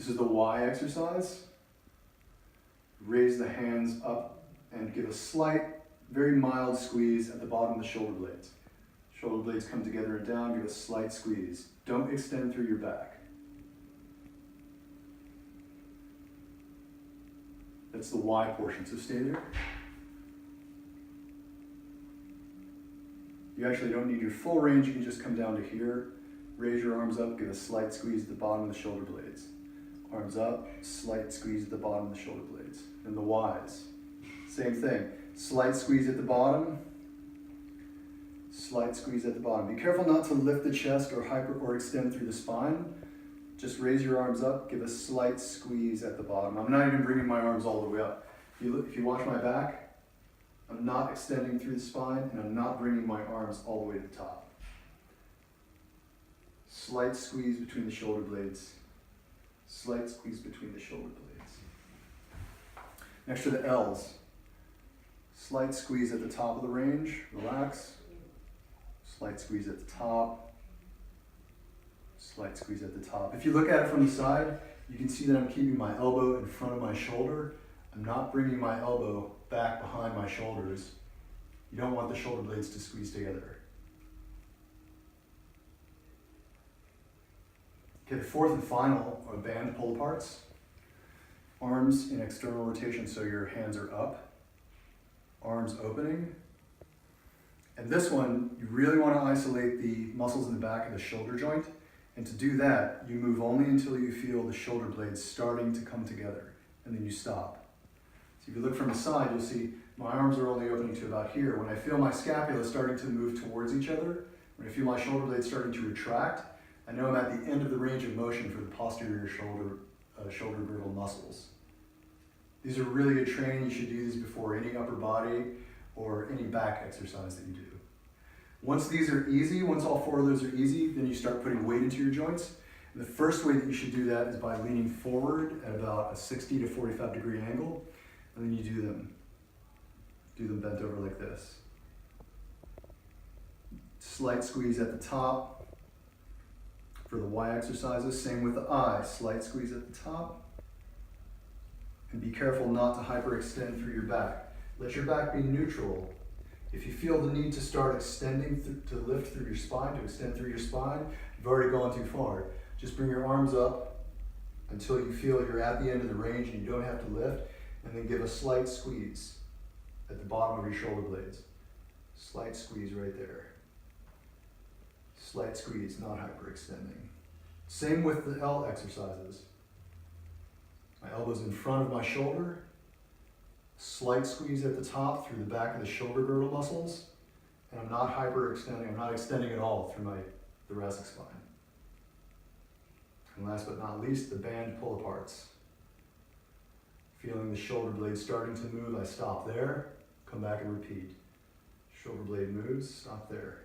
This is the Y exercise. Raise the hands up and give a slight, very mild squeeze at the bottom of the shoulder blades. Shoulder blades come together and down, give a slight squeeze. Don't extend through your back. That's the Y portion, so stay there. You actually don't need your full range, you can just come down to here. Raise your arms up, give a slight squeeze at the bottom of the shoulder blades. Arms up, slight squeeze at the bottom of the shoulder blades. And the Ys. Same thing. Slight squeeze at the bottom. Slight squeeze at the bottom. Be careful not to lift the chest or extend through the spine. Just raise your arms up, give a slight squeeze at the bottom. I'm not even bringing my arms all the way up. If you watch my back, I'm not extending through the spine and I'm not bringing my arms all the way to the top. Slight squeeze between the shoulder blades. Slight squeeze between the shoulder blades. Next to the L's. Slight squeeze at the top of the range, relax. Slight squeeze at the top. Slight squeeze at the top. If you look at it from the side, you can see that I'm keeping my elbow in front of my shoulder. I'm not bringing my elbow back behind my shoulders. You don't want the shoulder blades to squeeze together. Okay, the fourth and final are band pull aparts. Arms in external rotation, so your hands are up. Arms opening. And this one, you really want to isolate the muscles in the back of the shoulder joint. And to do that, you move only until you feel the shoulder blades starting to come together, and then you stop. So if you look from the side, you'll see my arms are only opening to about here. When I feel my scapula starting to move towards each other, when I feel my shoulder blades starting to retract, I know I'm at the end of the range of motion for the posterior shoulder girdle muscles. These are really good training. You should do these before any upper body or any back exercise that you do. Once these are easy, once all four of those are easy, then you start putting weight into your joints. And the first way that you should do that is by leaning forward at about a 60 to 45 degree angle, and then you do them bent over like this. Slight squeeze at the top. For the Y exercises, same with the I, slight squeeze at the top. And be careful not to hyperextend through your back. Let your back be neutral. If you feel the need to start extending to lift through your spine, to extend through your spine, you've already gone too far. Just bring your arms up until you feel you're at the end of the range and you don't have to lift, and then give a slight squeeze at the bottom of your shoulder blades. Slight squeeze right there. Slight squeeze, not hyperextending. Same with the L exercises. My elbow's in front of my shoulder. Slight squeeze at the top through the back of the shoulder girdle muscles. And I'm not hyperextending, I'm not extending at all through my thoracic spine. And last but not least, the band pull aparts. Feeling the shoulder blade starting to move, I stop there, come back and repeat. Shoulder blade moves, stop there.